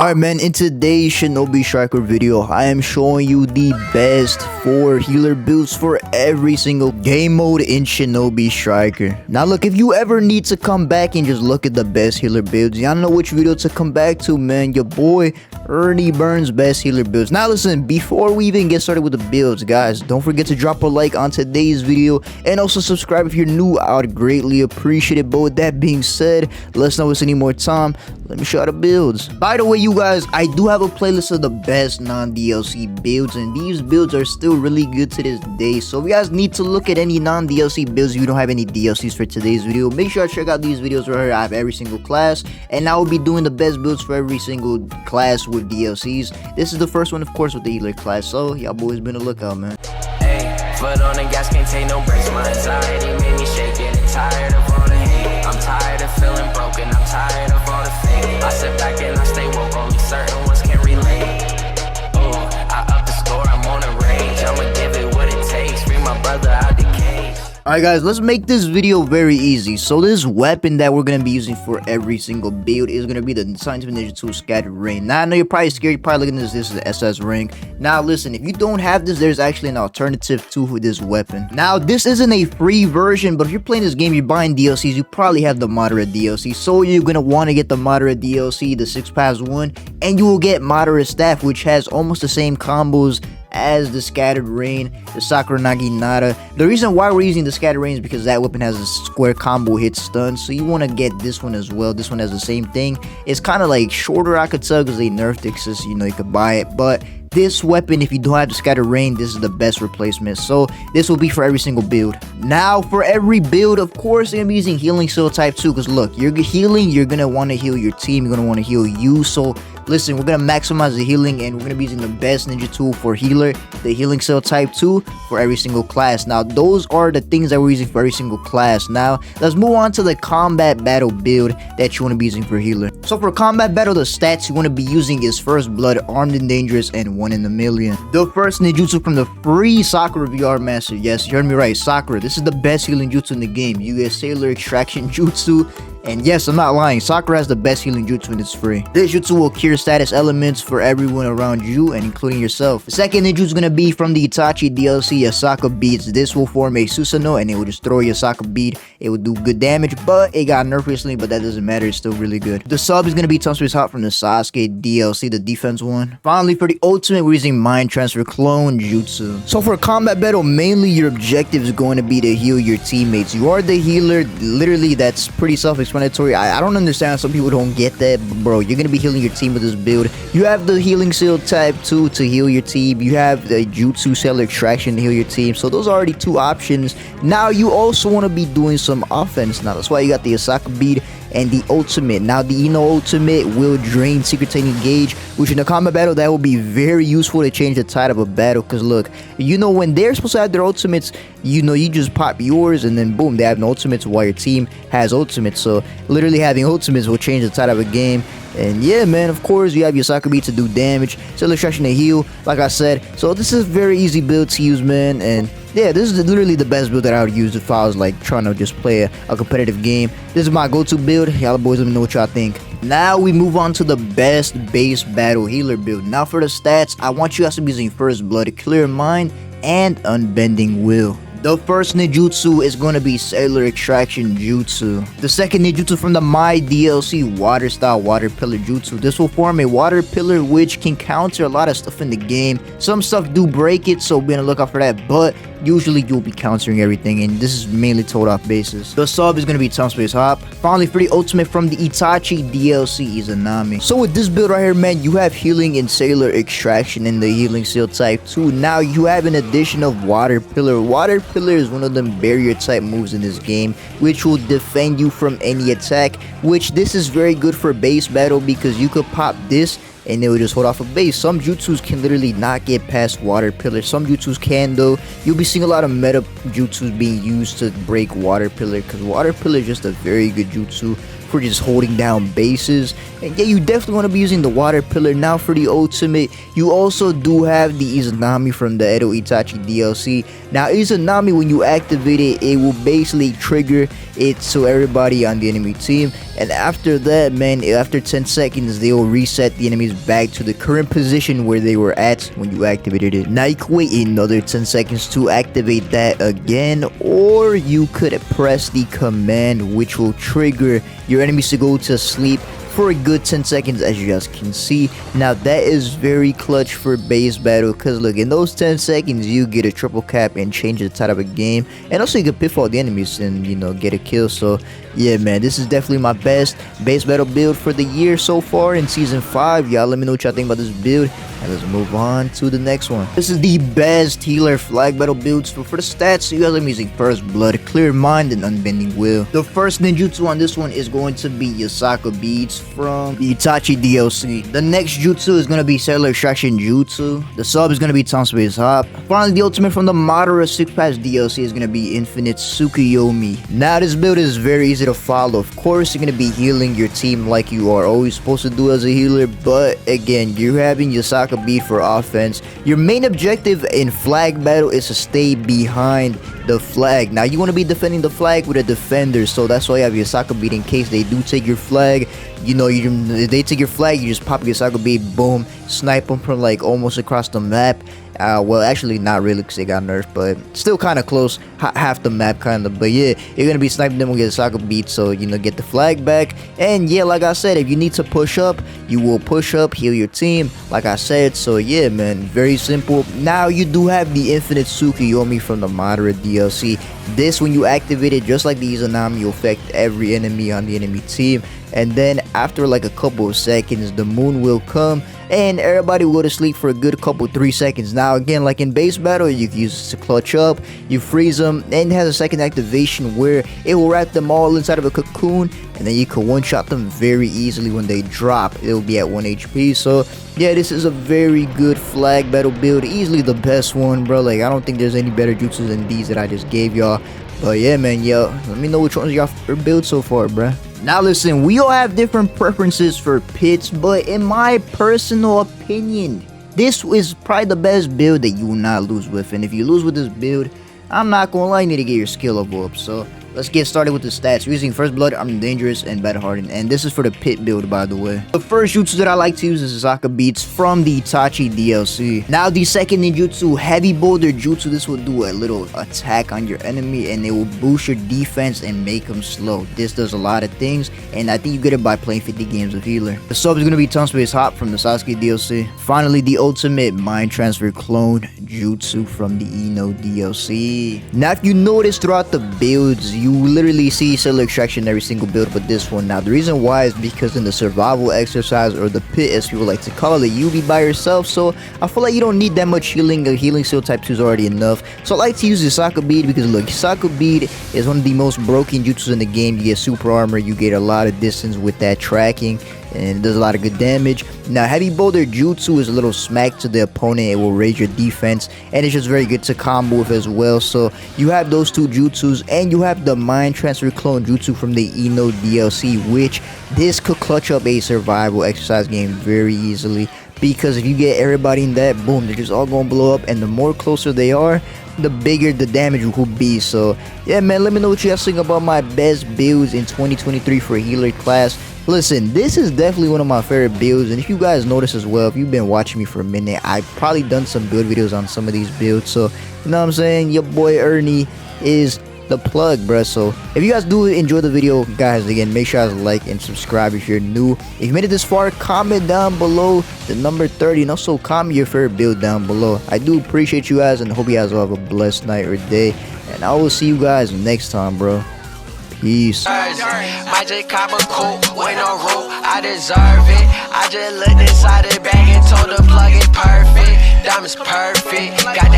Alright man, in today's Shinobi Striker video, I am showing you the best 4 healer builds for every single game mode in Shinobi Striker. Now look, if you ever need to come back and just look at the best healer builds, y'all know which video to come back to, man. Your boy Ernie Burns best healer builds. Now listen, before we even get started with the builds, guys, don't forget to drop a like on today's video and also subscribe if you're new. I would greatly appreciate it. But with that being said, let's not waste any more time. Let me show you the builds. By the way, you guys, I do have a playlist of the best non-DLC builds, and these builds are still really good to this day. So if you guys need to look at any non-DLC builds, if you don't have any DLCs for today's video, make sure to check out these videos right here. I have every single class, and I will be doing the best builds for every single class with DLCs. This is the first one, of course, with the healer class. So y'all boys been a lookout, man. Hey, foot on the gas, can't take no breaks. My anxiety made me shake, getting tired of all the hate. I'm tired of feeling broken, I'm tired of all the fake. I sit back and I stay woke, only certain ones can relate. Oh, I up the score, I'm on a range. I'ma give it what it takes, free my brother out the cage. Alright guys, let's make this video very easy. So this weapon that we're going to be using for every single build is going to be the Scientific Ninja 2 Scattered Rain. Now I know you're probably scared, you're probably looking at this is the SS rank. Now listen, if you don't have this, there's actually an alternative to this weapon. Now this isn't a free version, but if you're playing this game, you're buying DLCs, you probably have the moderate DLC. So you're going to want to get the moderate DLC, the 6 paths one, and you will get moderate staff, which has almost the same combos as the Scattered Rain, the Sakura Naginata. The reason why we're using the Scattered Rain is because that weapon has a square combo hit stun, so you want to get this one as well. This one has the same thing. It's kind of like shorter, I could tell, because they nerfed it, because you know you could buy it. But this weapon, if you don't have the Scattered Rain, this is the best replacement. So this will be for every single build. Now for every build, of course, you're gonna be using Healing Seal type 2, because look, you're healing, you're gonna want to heal your team, you're gonna want to heal you. So listen, we're gonna maximize the healing, and we're gonna be using the best ninja tool for healer, the Healing Seal type 2 for every single class. Now those are the things that we're using for every single class. Now let's move on to the combat battle build that you want to be using for healer. So for combat battle, the stats you want to be using is First Blood, Armed and Dangerous, and 1 in a million. The first ninjutsu from the free Sakura VR Master. Yes, you heard me right, Sakura. This is the best healing jutsu in the game. You get Sailor Extraction Jutsu. And yes, I'm not lying, Sakura has the best healing jutsu and it's free. This jutsu will cure status elements for everyone around you and including yourself. The second ninjutsu is going to be from the Itachi DLC, Yasaka Beads. This will form a Susanoo and it will destroy Yasaka Bead. It will do good damage, but it got nerfed recently, but that doesn't matter, it's still really good. The sub is going to be Tongue Space Hot from the Sasuke DLC, the defense one. Finally, for the ultimate, we're using Mind Transfer Clone Jutsu. So for combat battle, mainly your objective is going to be to heal your teammates. You are the healer, literally that's pretty self-explanatory. I don't understand, some people don't get that, bro. You're gonna be healing your team with this build. You have the Healing Seal type 2 to heal your team. You have the Jutsu Cell Extraction to heal your team. So those are already 2 options. Now you also want to be doing some offense. Now that's why you got the Asaka Bead and the ultimate. Now the Ino ultimate will drain Secret Titanium Gauge, which in a combat battle that will be very useful to change the tide of a battle. Because look, you know when they're supposed to have their ultimates, you know you just pop yours and then boom, they have no ultimates while your team has ultimates. So literally having ultimates will change the tide of a game. And yeah, man, of course, you have your Sakura Bead to do damage, Cell Extraction to heal, like I said. So this is a very easy build to use, man. And yeah, this is literally the best build that I would use if I was like trying to just play a competitive game. This is my go-to build. Y'all boys, let me know what y'all think. Now we move on to the best base battle healer build. Now for the stats, I want you guys to be using First Blood, Clear Mind, and Unbending Will. The first ninjutsu is going to be Sailor Extraction Jutsu. The second ninjutsu from the My DLC, Water Style Water Pillar Jutsu. This will form a water pillar which can counter a lot of stuff in the game. Some stuff do break it, so be on the lookout for that, but usually you'll be countering everything, and this is mainly told off basis. The sub is going to be Tongue Space Hop. Finally, for the ultimate from the Itachi DLC, Izanami. So with this build right here, man, you have healing and Sailor Extraction in the Healing Seal type 2. Now you have an addition of Water Pillar. Water Pillar is one of them barrier type moves in this game, which will defend you from any attack, which this is very good for base battle because you could pop this and it will just hold off a base. Some jutsus can literally not get past Water Pillar. Some jutsus can though. You'll be seeing a lot of meta jutsus being used to break Water Pillar because Water Pillar is just a very good jutsu for just holding down bases. And yeah, you definitely want to be using the water pillar. Now for the ultimate, you also do have the Izanami from the Edo Itachi DLC. Now Izanami, when you activate it, it will basically trigger it so everybody on the enemy team, and after that, man, after 10 seconds they will reset the enemies back to the current position where they were at when you activated it. Now you can wait another 10 seconds to activate that again, or you could press the command which will trigger your enemies to go to sleep for a good 10 seconds, as you guys can see. Now that is very clutch for base battle, because look, in those 10 seconds you get a triple cap and change the tide of a game, and also you can piff all the enemies and, you know, get a kill. So yeah, man, this is definitely my best base battle build for the year so far in season 5. Y'all let me know what y'all think about this build, and let's move on to the next one. This is the best healer flag battle build. So for the stats, you guys are using First Blood, Clear Mind, and Unbending Will. The first ninjutsu on this one is going to be Yasaka Beads from the Itachi DLC. The next jutsu is going to be Cellular Extraction Jutsu. The sub is going to be Time Space Hop. Finally, the ultimate from the Madara 6-Pass DLC is going to be Infinite Tsukuyomi. Now this build is very easy to follow. Of course, you're going to be healing your team like you are always supposed to do as a healer, but again, you're having Yasaka Bead for offense. Your main objective in flag battle is to stay behind the flag. Now you want to be defending the flag with a defender, so that's why you have Yasaka Bead in case they do take your flag. You know, if they take your flag, you just pop your Yasaka Bead, boom, snipe them from like almost across the map. Well, actually not really, because they got nerfed, but still kind of close, half the map kind of. But yeah, you're gonna be sniping them with a soccer beat, so you know, get the flag back. And yeah, like I said, if you need to push up, you will push up, heal your team, like I said. So yeah, man, very simple. Now you do have the Infinite Tsukuyomi from the Madara DLC. This, when you activate it, just like the Izanami, will affect every enemy on the enemy team. And then after like a couple of seconds, the moon will come and everybody will go to sleep for a good couple 3 seconds. Now again, like in base battle, you can use this to clutch up, you freeze them, and it has a second activation where it will wrap them all inside of a cocoon, and then you can one-shot them very easily when they drop. It will be at 1 HP. So yeah, this is a very good flag battle build, easily the best one, bro. Like, I don't think there's any better jutsus than these that I just gave y'all. But yeah, man, yo, let me know which ones y'all build so far, bruh. Now listen, we all have different preferences for pits, but in my personal opinion, this is probably the best build that you will not lose with. And if you lose with this build, I'm not gonna lie, you need to get your skill level up. So let's get started with the stats. We're using First Blood, I'm Dangerous, and Battle Hardened. And this is for the pit build, by the way. The first jutsu that I like to use is Sasaka Beats from the Itachi DLC. Now the second ninjutsu, Heavy Boulder Jutsu. This will do a little attack on your enemy, and it will boost your defense and make them slow. This does a lot of things, and I think you get it by playing 50 games of healer. The sub is going to be Time Space Hop from the Sasuke DLC. Finally, the ultimate Mind Transfer Clone Jutsu from the Ino DLC. Now if you notice throughout the builds, you literally see cellular extraction in every single build but this one. Now the reason why is because in the survival exercise, or the pit as people like to call it, you be by yourself, so I feel like you don't need that much healing. A healing seal type 2 is already enough. So I like to use the Yasaka Bead because look, Yasaka Bead is one of the most broken jutsus in the game. You get super armor, you get a lot of distance with that tracking, and it does a lot of good damage. Now Heavy Boulder Jutsu is a little smack to the opponent. It will raise your defense, and it's just very good to combo with as well. So you have those two jutsus, and you have the Mind Transfer Clone Jutsu from the Ino DLC, which this could clutch up a survival exercise game very easily, because if you get everybody in that, boom, they're just all gonna blow up, and the more closer they are, the bigger the damage will be. So yeah, man, let me know what you guys think about my best builds in 2023 for healer class. Listen, this is definitely one of my favorite builds, and if you guys notice as well, if you've been watching me for a minute, I've probably done some build videos on some of these builds. So you know what I'm saying, your boy Ernie is the plug, bruh. So if you guys do enjoy the video, guys, again, make sure you guys like and subscribe if you're new. If you made it this far, comment down below the number 30, and also comment your favorite build down below. I do appreciate you guys, and hope you guys all have a blessed night or day, and I will see you guys next time, bro. Peace. Might just cop a coupe with no roof, I deserve it. I just looked inside the bag and told the plug it perfect. Diamonds perfect, got that